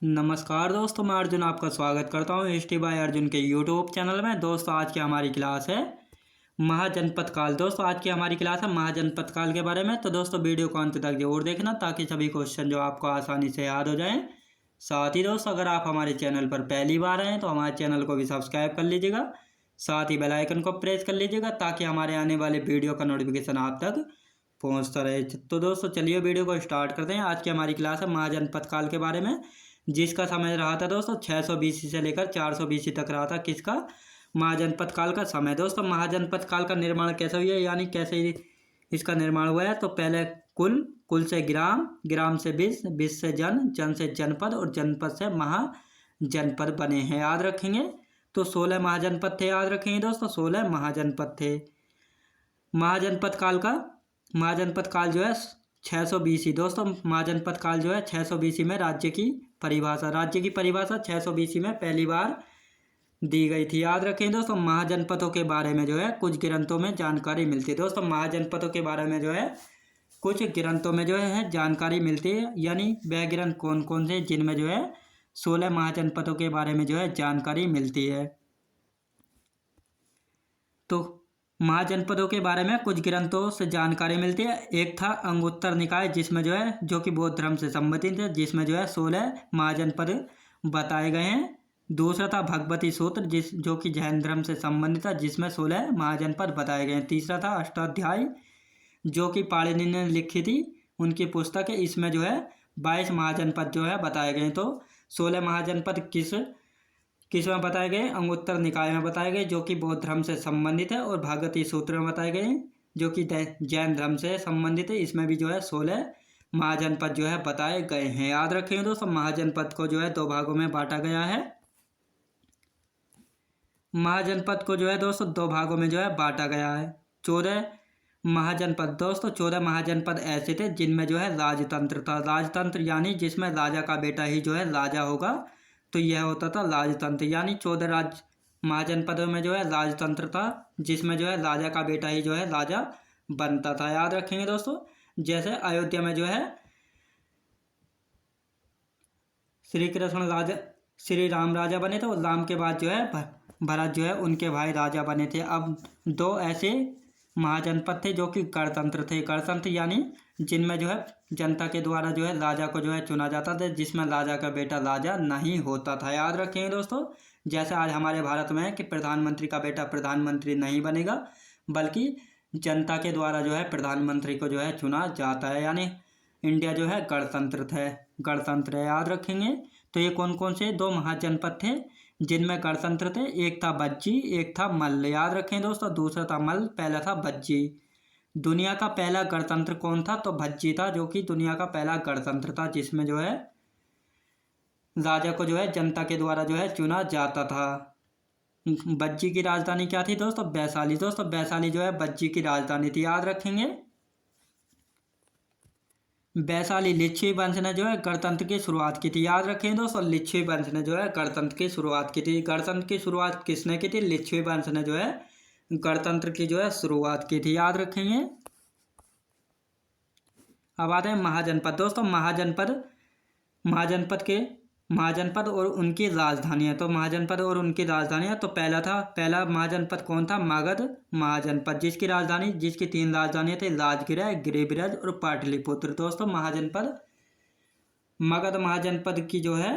नमस्कार दोस्तों, मैं अर्जुन आपका स्वागत करता हूँ हिस्ट्री बाय अर्जुन के यूट्यूब चैनल में। दोस्तों आज की हमारी क्लास है महाजनपद काल। दोस्तों आज की हमारी क्लास है महाजनपद काल के बारे में। तो दोस्तों वीडियो को अंत तक जरूर देखना ताकि सभी क्वेश्चन जो आपको आसानी से याद हो जाएं। साथ ही दोस्तों अगर आप हमारे चैनल पर पहली बार आए तो हमारे चैनल को भी सब्सक्राइब कर लीजिएगा, साथ ही बेल आइकन को प्रेस कर लीजिएगा ताकि हमारे आने वाले वीडियो का नोटिफिकेशन आप तक पहुँचता रहे। तो दोस्तों चलिए वीडियो को स्टार्ट करते हैं। आज की हमारी क्लास है महाजनपद काल के बारे में, जिसका समय रहा था दोस्तों 600 BC से लेकर 400 BC तक रहा था। किसका? महाजनपद काल का समय। दोस्तों महाजनपद काल का निर्माण कैसे हुआ, यानी कैसे इसका निर्माण हुआ है। तो पहले कुल से ग्राम, ग्राम से विश्व से जन से जनपद और जनपद से महाजनपद बने हैं। याद रखेंगे। तो 16 महाजनपद थे। याद रखेंगे दोस्तों 16 महाजनपद थे। महाजनपद काल जो है 600 BC। दोस्तों महाजनपद काल जो है 600 BC में राज्य की परिभाषा 600 BC में पहली बार दी गई थी। याद रखें दोस्तों। महाजनपदों के बारे में जो है कुछ ग्रंथों में जानकारी मिलती है। दोस्तों महाजनपदों के बारे में जो है कुछ ग्रंथों में जो है जानकारी मिलती है, यानी वह ग्रंथ कौन कौन से जिनमें जो है 16 महाजनपदों के बारे में जो है जानकारी मिलती है। तो महाजनपदों के बारे में कुछ ग्रंथों से जानकारी मिलती है। एक था अंगुत्तर निकाय, जिसमें जो है जो कि बौद्ध धर्म से संबंधित है, जिसमें जो है 16 महाजनपद बताए गए हैं। दूसरा था भगवती सूत्र, जो कि जैन धर्म से संबंधित था, जिसमें 16 महाजनपद बताए गए हैं। तीसरा था अष्टाध्यायी, जो कि पाणिनि ने लिखी थी, उनकी पुस्तक है। इसमें जो है 22 महाजनपद जो है बताए गए हैं। तो 16 महाजनपद किस में बताए गए? अंगुत्तर निकाय में बताए गए, जो कि बौद्ध धर्म से संबंधित है, और भागवती सूत्र में बताए गए, जो कि जैन धर्म से संबंधित है। इसमें भी जो है 16 महाजनपद जो है बताए गए हैं। याद रखेंगे दोस्तों। महाजनपद को जो है 2 भागों में बांटा गया है। महाजनपद को जो है दोस्तों 2 भागों में जो है बांटा गया है। 14 महाजनपद। दोस्तों 14 महाजनपद ऐसे थे जिनमें जो है राजतंत्र था। राजतंत्र यानी जिसमें राजा का बेटा ही जो है राजा होगा, तो यह होता था राजतंत्र। यानी 14 महाजनपदों में जो है राजतंत्र था, जिसमें जो है राजा का बेटा ही जो है राजा बनता था। याद रखेंगे दोस्तों। जैसे अयोध्या में जो है श्री राम राजा बने थे, और राम के बाद जो है भरत जो है उनके भाई राजा बने थे। अब 2 ऐसे महाजनपद थे जो कि गणतंत्र थे। गणतंत्र यानी जिनमें जो है जनता के द्वारा जो है राजा को जो है चुना जाता था, जिसमें राजा का बेटा राजा नहीं होता था। याद रखेंगे दोस्तों। जैसे आज हमारे भारत में है कि प्रधानमंत्री का बेटा प्रधानमंत्री नहीं बनेगा, बल्कि जनता के द्वारा जो है प्रधानमंत्री को जो है चुना जाता है। यानी इंडिया जो है गणतंत्र है। याद रखेंगे। तो ये कौन कौन से 2 महाजनपद थे जिनमें गणतंत्र थे? एक था बज्जी, एक था मल्ल। याद रखें दोस्तों। दूसरा था मल्ल, पहला था बज्जी। दुनिया का पहला गणतंत्र कौन था? तो भज्जी था, जो कि दुनिया का पहला गणतंत्र था, जिसमें जो है राजा को जो है जनता के द्वारा जो है चुना जाता था। बज्जी की राजधानी क्या थी दोस्तों? वैशाली। दोस्तों वैशाली जो है बज्जी की राजधानी थी। याद रखेंगे। वैशाली लिच्छवी वंश ने जो है गणतंत्र की शुरुआत की थी। याद रखें दोस्तों। लिच्छवी वंश ने जो है गणतंत्र की शुरुआत की थी। गणतंत्र की शुरुआत किसने की थी? लिच्छवी वंश ने जो है गणतंत्र की जो है शुरुआत की थी। याद रखेंगे। अब आते हैं महाजनपद। दोस्तों महाजनपद और उनकी राजधानियाँ। तो महाजनपद और उनकी राजधानियाँ। तो पहला महाजनपद कौन था? मगध महाजनपद, जिसकी 3 राजधानियाँ थी, राजगृह, गिरिब्रज और पाटलिपुत्र। दोस्तों मगध महाजनपद की जो है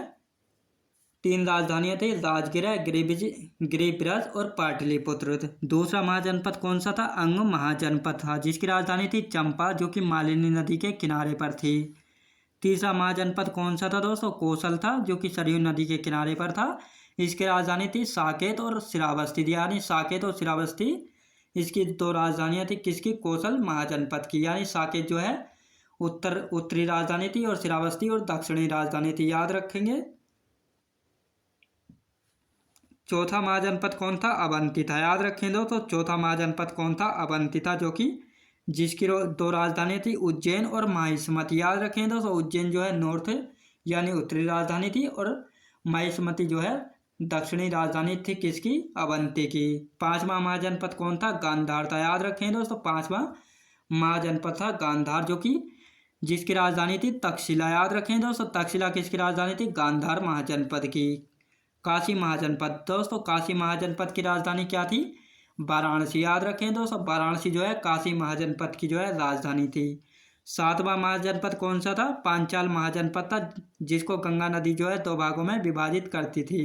3 राजधानियाँ थी, राजगृह, गिरिब्रज और पाटलिपुत्र। दूसरा महाजनपद कौन सा था? अंग महाजनपद था, जिसकी राजधानी थी चंपा, जो कि मालिनी नदी के किनारे पर थी। तीसरा महाजनपद कौन सा था दोस्तों? कौशल था, जो कि सरयू नदी के किनारे पर था। इसकी राजधानी थी साकेत और श्रावस्ती। यानी साकेत और श्रावस्ती इसकी 2 राजधानियाँ थी। किसकी? कौशल महाजनपद की। यानी साकेत जो है उत्तरी राजधानी थी, और श्रावस्ती और दक्षिणी राजधानी थी। याद रखेंगे। चौथा महाजनपद कौन था? अवंती था। याद रखें दोस्तों। चौथा महाजनपद कौन था? अवंती था, जो कि जिसकी 2 राजधानी थी, उज्जैन और महिष्मती। याद रखें दोस्तों। उज्जैन जो है नॉर्थ यानी उत्तरी राजधानी थी, और महिष्मती जो है दक्षिणी राजधानी थी। किसकी? अवंती की। 5वां महाजनपद कौन था? गांधार था। याद रखें दोस्तों। 5वां महाजनपद था गांधार, जो कि जिसकी राजधानी थी तक्षशिला। याद रखें दोस्तों, तक्षशिला किसकी राजधानी थी? गांधार महाजनपद की। काशी महाजनपद, दोस्तों काशी महाजनपद की राजधानी क्या थी? वाराणसी। याद रखें दोस्तों, वाराणसी जो है काशी महाजनपद की जो है राजधानी थी। सातवां महाजनपद कौन सा था? पांचाल महाजनपद था, जिसको गंगा नदी जो है दो भागों में विभाजित करती थी।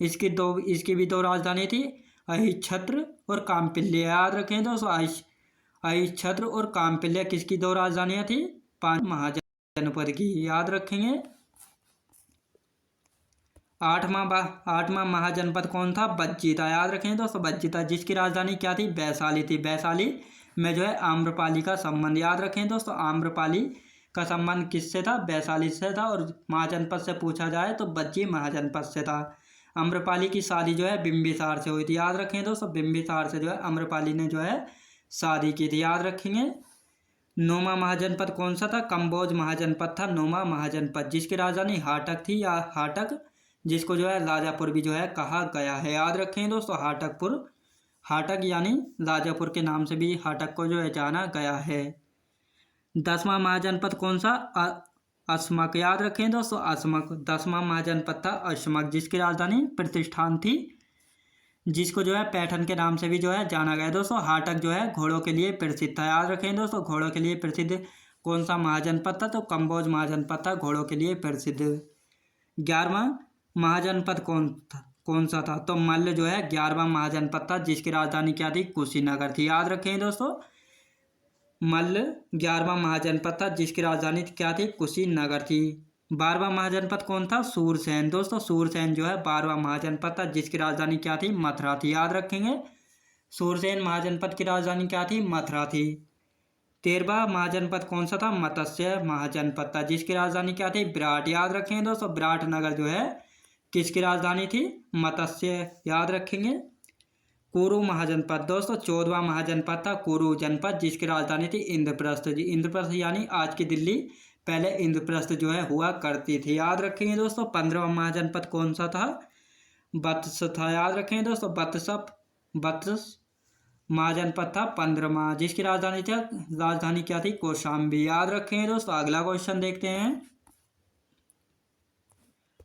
इसकी भी दो राजधानी थी, अहिच्छत्र और कामपिल्य। याद रखें दोस्तों, अहिच्छत्र और कामपिल्य किसकी दो राजधानियां थी? पांच महाजनपद की। याद रखेंगे। आठवां महाजनपद कौन था? बज्जी था। याद रखें दोस्तों, बज्जी था, जिसकी राजधानी क्या थी? वैशाली थी। वैशाली में जो है आम्रपाली का संबंध। याद रखें दोस्तों, आम्रपाली का संबंध किससे था? वैशाली से था। और महाजनपद से पूछा जाए तो बज्जी महाजनपद से था। आम्रपाली की शादी जो है बिंबिसार से हुई थी। याद रखें दोस्तों, बिंबिसार से जो है आम्रपाली ने जो है शादी की थी। याद रखेंगे। नौवां महाजनपद कौन सा था? कंबोज महाजनपद था नौवां महाजनपद, जिसकी राजधानी हाटक थी, या हाटक, जिसको जो है राजापुर भी जो है कहा गया है। याद रखें दोस्तों, हाटक यानी राजापुर के नाम से भी हाटक को जो है जाना गया है। 10वां महाजनपद कौन सा? असमक। याद रखें दोस्तों, असमक 10वां महाजनपद था असमक, जिसकी राजधानी प्रतिष्ठान थी, जिसको जो है पैठन के नाम से भी जो है जाना गया। दोस्तों हाटक जो है घोड़ों के लिए प्रसिद्ध था। याद रखें दोस्तों, घोड़ों के लिए प्रसिद्ध कौन सा महाजनपद था? तो कंबोज महाजनपद था, घोड़ों के लिए प्रसिद्ध। 11वां महाजनपद कौन सा था? तो मल्ल जो है 11वां महाजनपद था, जिसकी राजधानी क्या थी? कुशीनगर थी। याद रखें दोस्तों, मल्ल 11वां महाजनपद था, जिसकी राजधानी क्या थी? कुशीनगर थी। 12वां महाजनपद कौन था? सूरसेन। दोस्तों सूरसेन जो है 12वां महाजनपद था, जिसकी राजधानी क्या थी? मथुरा थी। याद रखेंगे, सूरसेन महाजनपद की राजधानी क्या थी? मथुरा थी। 13वां महाजनपद कौन सा था? मत्स्य महाजनपद था, जिसकी राजधानी क्या थी? विराट। याद रखेंगे दोस्तों, विराट नगर जो है किसकी राजधानी थी? मत्स्य। याद रखेंगे। कुरु महाजनपद, दोस्तों 14वां महाजनपद था कुरु जनपद, जिसकी राजधानी थी इंद्रप्रस्थ। इंद्रप्रस्थ यानी आज की दिल्ली, पहले इंद्रप्रस्थ जो है हुआ करती थी। याद रखेंगे दोस्तों। 15वां महाजनपद कौन सा था? बत्स था। याद रखेंगे दोस्तों, बत्स महाजनपद था 15वां, जिसकी राजधानी क्या थी? कौशाम्बी। याद रखेंगे दोस्तों। अगला क्वेश्चन देखते हैं।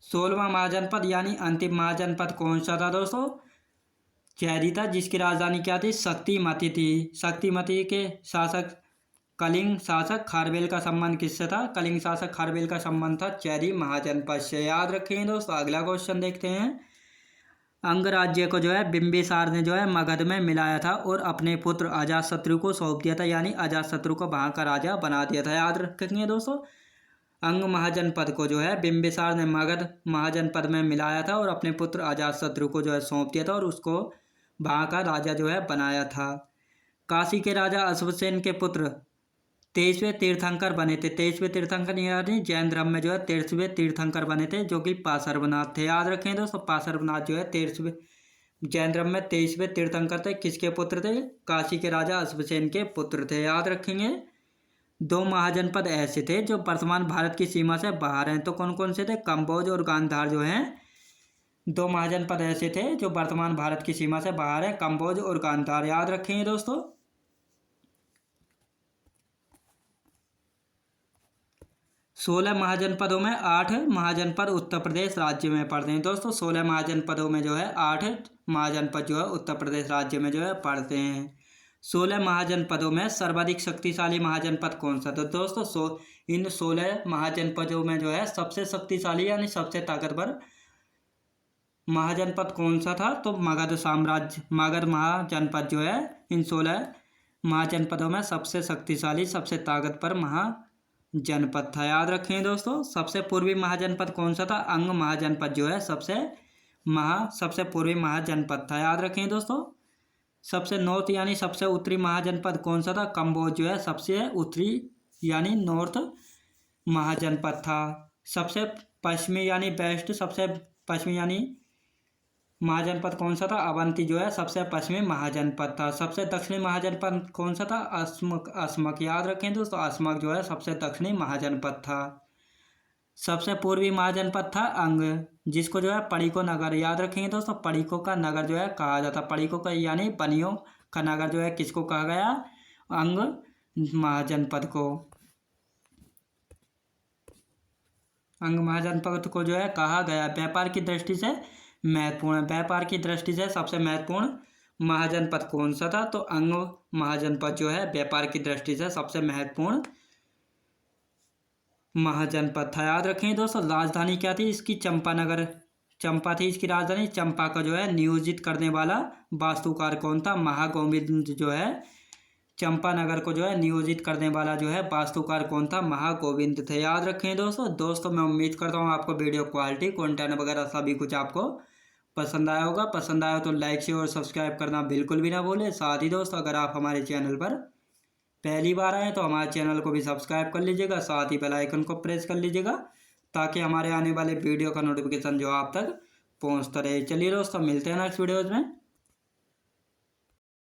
16वां महाजनपद यानी अंतिम महाजनपद कौन सा था? दोस्तों चैरी था, जिसकी राजधानी क्या थी? शक्तिमती थी। शक्तिमती के शासक कलिंग शासक खारवेल का संबंध किससे था? कलिंग शासक खारवेल का संबंध था चैरी महाजनपद से। याद रखेंगे दोस्तों। अगला क्वेश्चन देखते हैं। अंग राज्य को जो है बिंबिसार ने जो है मगध में मिलाया था और अपने पुत्र अजातशत्रु को सौंप दिया था, यानी अजातशत्रु को वहाँ का राजा बना दिया था। याद रखेंगे दोस्तों, अंग महाजनपद को जो है बिंबिसार ने मगध महाजनपद में मिलाया था और अपने पुत्र अजातशत्रु को जो है सौंप दिया था और उसको वहाँ का राजा जो है बनाया था। काशी के राजा अश्वसेन के पुत्र 23वें तीर्थंकर बने थे। 23वें तीर्थंकर यानी जैन धर्म में जो है 23वें तीर्थंकर बने थे, जो कि पार्श्वनाथ थे। याद रखें दोस्तों, पार्श्वनाथ जो है 23वें जैन धर्म में 23वें तीर्थंकर थे। किसके पुत्र थे? काशी के राजा अश्वसेन के पुत्र थे। याद रखेंगे। 2 महाजनपद ऐसे थे जो वर्तमान भारत की सीमा से बाहर हैं, तो कौन कौन से थे? कंबोज और गांधार जो हैं 2 महाजनपद ऐसे थे जो वर्तमान भारत की सीमा से बाहर हैं, कंबोज और गांधार। याद रखेंगे दोस्तों। 16 महाजनपदों में 8 महाजनपद उत्तर प्रदेश राज्य में पड़ते हैं। दोस्तों 16 महाजनपदों में जो है 8 महाजनपद जो है उत्तर प्रदेश राज्य में जो है पड़ते हैं। 16 महाजनपदों में सर्वाधिक शक्तिशाली महाजनपद कौन सा था? दोस्तों इन 16 महाजनपदों में जो है सबसे शक्तिशाली यानी सबसे ताकतवर महाजनपद कौन सा था? तो मगध महाजनपद जो है इन 16 महाजनपदों में सबसे शक्तिशाली सबसे ताकतवर महाजनपद था। याद रखें दोस्तों। सबसे पूर्वी महाजनपद कौन सा था? अंग महाजनपद जो है सबसे पूर्वी महाजनपद था। याद रखें दोस्तों। सबसे नॉर्थ यानी सबसे उत्तरी महाजनपद कौन सा था? कंबोज जो है सबसे उत्तरी यानी नॉर्थ महाजनपद था। सबसे पश्चिमी यानी वेस्ट सबसे पश्चिमी यानी महाजनपद कौन सा था? अवंती जो है सबसे पश्चिमी महाजनपद था। सबसे दक्षिणी महाजनपद कौन सा था? असमक। याद रखें दोस्तों, असमक जो है सबसे दक्षिणी महाजनपद था। सबसे पूर्वी महाजनपद था अंग, जिसको जो है पड़िको नगर। याद रखेंगे दोस्तों, पड़िको का नगर जो है कहा जाता। पड़िको का यानी बनियों का नगर जो है किसको कहा गया? अंग महाजनपद को। अंग महाजनपद को जो है कहा गया व्यापार की दृष्टि से महत्वपूर्ण है। व्यापार की दृष्टि से सबसे महत्वपूर्ण महाजनपद कौन सा था? तो अंग महाजनपद जो है व्यापार की दृष्टि से सबसे महत्वपूर्ण महाजनपद था। याद रखें दोस्तों, राजधानी क्या थी इसकी? चंपानगर, चंपा थी इसकी राजधानी। चंपा का जो है नियोजित करने वाला वास्तुकार कौन था? महागोविंद जो है चंपानगर को जो है नियोजित करने वाला जो है वास्तुकार कौन था? महागोविंद थे। याद रखें दोस्तों मैं उम्मीद करता हूँ आपको वीडियो क्वालिटी, कंटेंट वगैरह सभी कुछ आपको पसंद आया होगा। पसंद आया तो लाइक शेयर और सब्सक्राइब करना बिल्कुल भी ना भूलें। साथ ही दोस्तों अगर आप हमारे चैनल पर पहली बार आए तो हमारे चैनल को भी सब्सक्राइब कर लीजिएगा, साथ ही बेल आइकन को प्रेस कर लीजिएगा ताकि हमारे आने वाले वीडियो का नोटिफिकेशन जो आप तक पहुँचता रहे। चलिए दोस्तों मिलते हैं नेक्स्ट वीडियोज़ में।